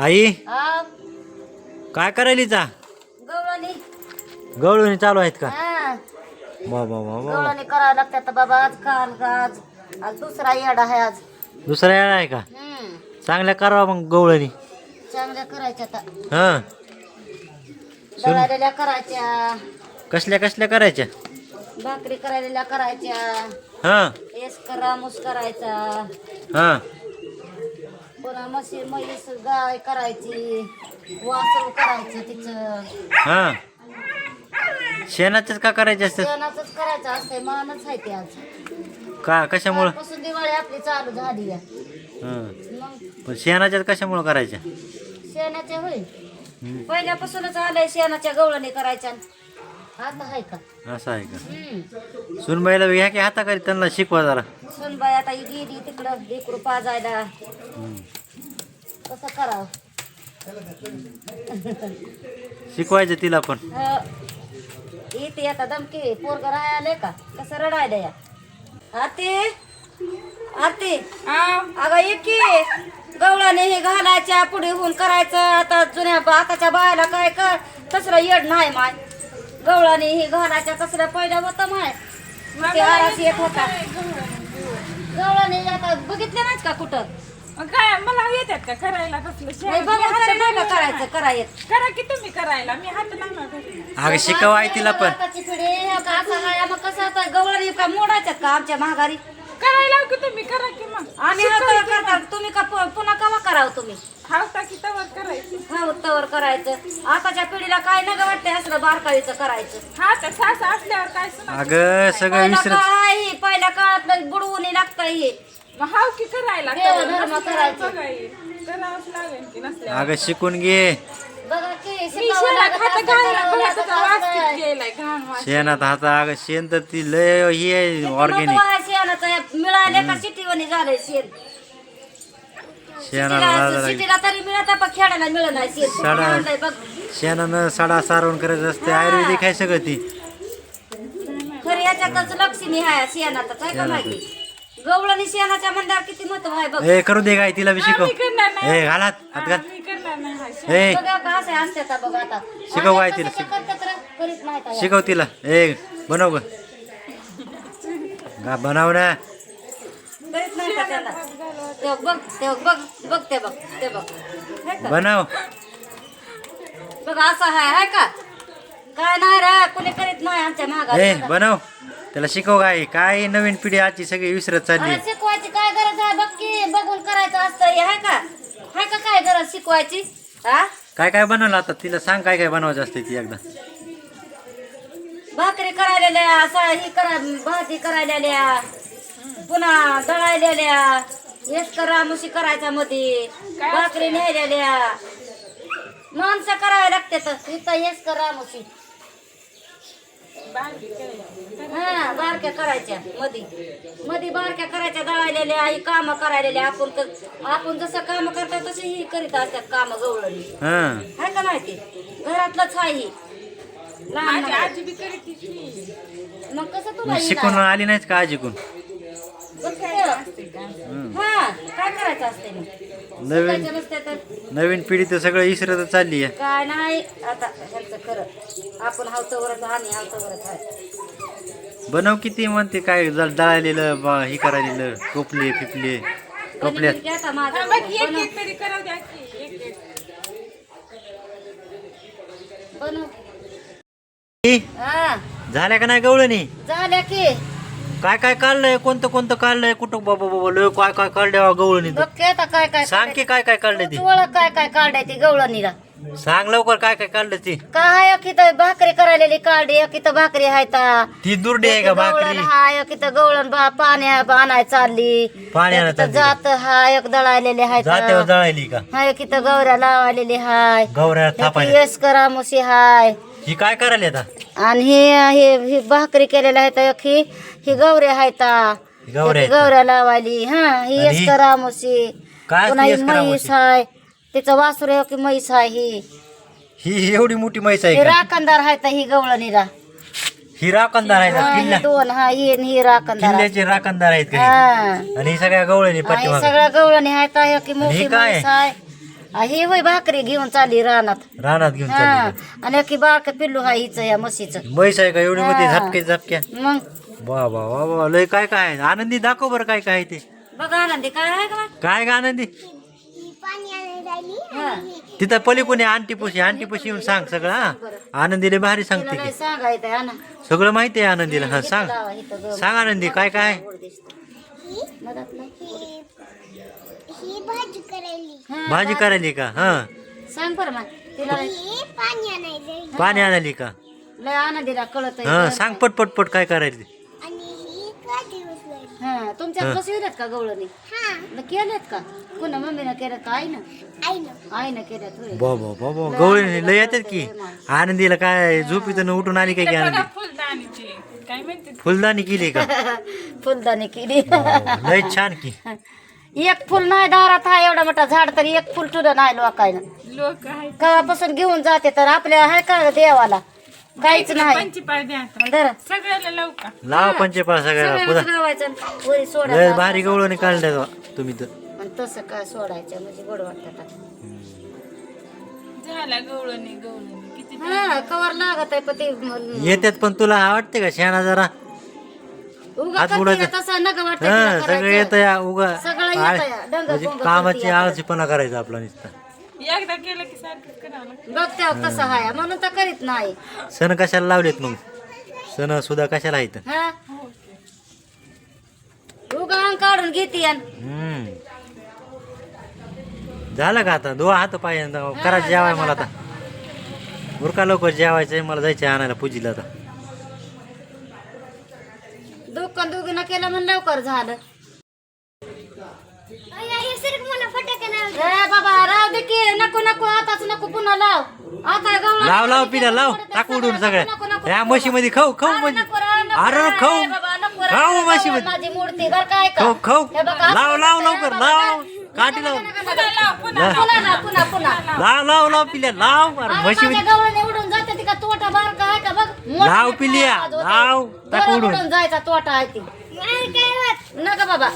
आई हा, काय करायलीचा गवळणी गवळणी चालू आहेत का? हा, बाबा बाबा गवळणी करावं लागतात बाबा. आज काल आज आज दुसरा येडा आहे आज. दुसरा येळा आहे का? चांगल्या करावा मग गवळणी. चांगल्या करायच्या आता. हा दळालेल्या करायच्या, कसल्या कसल्या करायच्या? भाकरी करायलेल्या करायच्या, हा एसकरा मुस करायचा, हा पुन्हा म्हैस गाय करायची, वासरू करायचं तिचं. हा शेणाचंच का करायचे असतं? शेणाचंच करायचं असतंय. मानच आहे ते आज. का कशामुळं? कालपासून दिवाळी आपली चालू झाली आहे. हा मग पण शेणाच्याच कशामुळं करायच्या? शेणाच्या होईल पहिल्यापासूनच आलंय. शेणाच्या गवळणी करायच्या. आता आहे का? असं आहे का? सुनबाईला घ्या की हाताखाली, त्यांना शिकवा जरा. सुनबाई आता ही गेली तिकडं लेकरू पाजायला. कसं करावं? शिकवायचं तिला पण. येते आता दमके पोरग राहायला का कसं रडायला या. आते आते अगं एकी गवळाने हे घालायच्या पुढे होऊन करायचं. आता जुन्या आताच्या बायाला काय कर तसलं येड नाही माय. गवळाने हे घालायच्या कसलं पहिलं होतं माय. ते आरास येत होता गवळाने. आता बघितले नाहीत का कुठं? काय मला येतात का करायला? कसलं नाही बघितलं नाही का करायचं करायचं. करा की तुम्ही करायला, मी हात नाही. अगं शिकवा आई तिला पण. आताची पिढी का असं आहे. मग कसं आता गवळणी का मोडायच्यात का आमच्या महागारी? करायला की तुम्ही करा की मग. आम्ही हातावर करतात. तुम्ही का पुन्हा कवा करावं तुम्ही? हावता की तवर करायचं. हा उत्तवर करायचं. आताच्या पिढीला काय नग वाटतंय असलं बारकाईचं करायचं. हा तर सासू असल्यावर काय सुना. अगं सगळं पहिला विसरत. काळ आहे हे. पहिल्या काळातलं बुडवून लागतंय हे. मग हाव की करायला. देव धर्म करायचं. करावंच लागेल की नसल्या. अगं शिकून घे. बघा की मी शिकावं शेणात लागत हात असतं, घालायला करावं बघा लागत तुझा वास असतं. किती गेलाय, घाण वास. शेणात हाता. अगं शेण तर ती लय ही आहे किती ऑर्गॅनिक. महत्व आहे शेणाचं. मिळाले का सिटीवणी झालंय शेण. शेणाला सिटीला तरी मिळत पण खेळायला मिळत नाही शेण. साडा. आणलंय बघ. शेणानं साडा सारवण करायचं असते. आयुर्वेदिक आहे सगळं ती. खरी याच्यातच लक्ष्मी आहे शेणाचं. काय का माहिती? गवळणी शेणाच्या मंदार किती महत्व आहे बघ. ए करू दे काय तिला बी शिकव. मी करणार नाही. ए घालात हात घाल. मी करणार नाही हा शेण. ए बघा का असे असते का बघ आता. शिकव बाई कसं तिला, ते करतात रे? करीत नाही का? शिकव तिला. ए बनव ग. बनव ना. करीत नाही का त्याला? ते बघ ते बघ बघ ते बघ ते बघ. हाय का? बनव. बघ असं आहे का? काय नाही रे कुणी करीत नाही आमच्या ए महागात. बनव. त्याला शिकव काय. काय नवीन पिढी आजची सगळी विसरत चालली. शिकवायची काय गरज आहे? बघ की बघून करायचं असतं हे. हाय का? हाय का काय गरज शिकवायची? हा काय काय बनवलं आता तिला सांग. काय काय बनवायचं असते ती एकदा. भाकरी करायलेल्या असं ही करा भाजी करायलेल्या पुन्हा दळायलेल्या हेच करा मुशी करायच्या मध्ये भाकरी न्यायलेल्या माणसं करायला लागते. तर इथं हेच करा मुशी. हा बारक्या करायच्या मधी मधी बारक्या करायच्या दळायलेल्या ही कामं करायलेल्या. आपण जसं काम करतो तसे ही करीत असतात काम गवळणी. हा हाय का माहिती? घरातलंच आहे ही. लहान माझी नाही. आजी बी करते की. मग कसं तुला मग शिकून येणार? आली नाहीच का आजीकून? बघ ते. हा काय करायचं असते मग? नवीन शिकायचं नसते तर नवीन पिढी तर सगळं विसरत चालली आहे. काय नाही. आता ह्यांचं खरं आपण हावतवरच आणि हावतवरच आहे. बनव किती म्हणते काय दळालेलं हे करायलेलं टोपले फिपले टोपल्यात. आणि आता माझं हा, बघ एक बनव एक तरी करावं द्या की. एक एक. बनव. ई, हा झाल्या का नाही गवळणी? झाल्या की. काय काय काढलंय? कोणतं कोणतं काढलंय? कुठं बाबा बाबा लय काय काय काढल्या गवळणी? बघ की आता काय काय सांग की काय काय काढलंय ती. ओळख काय काय काढाय ती गवळणीला. सांग लवकर काय काय काढलं ती. काय किती भाकरी करायलेली काढली. किती भाकरी आहे ती दुर्डी आहे का भाकरी? हाय किती गवळण पाणी आणाय चालली. पाणी आणायला किती चालली. जात हाय एक दळायलेले जात्यावर हाय. जळायली का? हाय किती गवऱ्या लावालेली हाय. गवऱ्या थापायला. येस करा मुशी हाय. ही काय करायला आता? आणि ही भाकरी केलेल्या आहेत. ही गवऱ्या आहेत. गवऱ्या आहेत. गवऱ्या लावायली. हा ही आणि येस ही? करा मुशी. काय पुन्हा ती ही येस करा म्हैस मुशी? हाय. तिचं वासुर आहे की म्हैस आहे ही. ही एवढी मोठी म्हैस आहे ही का? राखणदार आहेत ही गवळणीला. ही राखणदार आहे का? हा, किल्ला ही दोन हा ही आणि ही राखणदार आहे. किल्ल्याचे राखणदार आहेत का हा ही? आणि ही सगळ्या गवळणी आणि पाठीमाग. सगळ्या गवळणी आहेत. की आणि मोठी हे काय? म्हैस आहे ही होय भाकरी घेऊन चालली रानात रानात घेऊन हा चालली आणि की बारक पिल्लू हा हिचं या म्हशीचं म्हैस आहे का एवढी मध्ये हा. झपके झपक्या मग वा वा वा वा लय काय काय आहे. आनंदी दाखव बरं काय काय आहे ते बघा आनंदी काय आहे का काय का आनंदी हा. तिथं पलीकडे आंटीपुशी येऊन सांग सगळं हा आनंदीला भारी तिला सांगते नाही ती सांगायचं आहे ना सगळं माहिती आहे आनंदीला हा सांग लावा इथं गं. सांग आनंदी काय काय आहे? गोड दिसतं. मधातलं? ही भाजी करायली हा, भाजी करायली का हा सांग बरं मग तिला ही पाणी आणायचं पाणी आणायली का लय आनंदीला कळत हा सांग पट पट पट काय करायली आणि ही काठी उचलायची हा तुमच्यात कसं येतात का गवळणी हा केलेत का पुन्हा मम्मीनं केलं का आईनं आईनं आईनं केल्यात होय बाबा बाबा गवळी लय येतात की आनंदीला काय झोपीतून उठून आली काय की आनंदी फुलदाणीची काय म्हणते फुलदाणी केली का फुलदाणी केली लय छान की एक फुल नाही दारात हा एवढा मोठा झाड तरी एक फुल सुद्धा नाही लोकायनं लोक आहेत कवापासून घेऊन जाते तर आपल्या हाय का देवाला काहीच नाही पंचपाळ द्या आता. धरा. सगळ्याला लावू का लावा पंचेपाळ सगळ्याला सगळ्यांना पुन्हा लावायचं आणि वरी लय सोडायचं भारी गवळणी काढल्या तुम्ही तर आणि तसं काय सोडायचं म्हणजे गोड वाटतं झाला गवळणी किती हा कवर लागत आहे पण ते येतात पण तुला वाटते का शेणा जरा उगा हात करते उडायचं. ना, तसं नका वाटतं हा तिला सगळं करायचं. येतं या उगा सगळं येतं आळ- या. डंग म्हणजे पोंग कामाची करते आळशीपणा करायचा आपला नुसता एकदा केलं की सारखंच करावं लागतं. बघ तेव्हा कसं हाय म्हणून तर करीत नाही सण कशाला लावलेत मग सण सुद्धा कशाला आहेत हा उगा अंग काढून घेते झालं का आता दो हात पाय करा जेवाय मला आता उरका लवकर जेवायचंय मला जायचंय आणायला पूजीला आता दुकान दोघीनं केलं म्हणून लवकर झालं मला फटाके नाही ए बाबा राव दे की नको नको आताच नको पुन्हा लाव आता गवळण लाव लाव पिल्या लाव टाक उडून सगळ्या या म्हशीमध्ये खाऊ खाऊ म्हणजे अरे खाऊ खाऊ म्हशीमध्ये माझी मूर्ती बर काय का खाऊ खाऊ हे बघा, लाव लाव लवकर लाव काठी लाव पुन्हा ना पुन्हा पुन्हा लाव लाव लाव पिल्या लाव अरे म्हशीमध्ये गवळण उडून जाते ती का तोटा बार काय का बघ मोठा लाव पिल्या आवाज होतोय. लाव टाक बरं उडून उडून जायचा तोटा आहे ती नका बाबा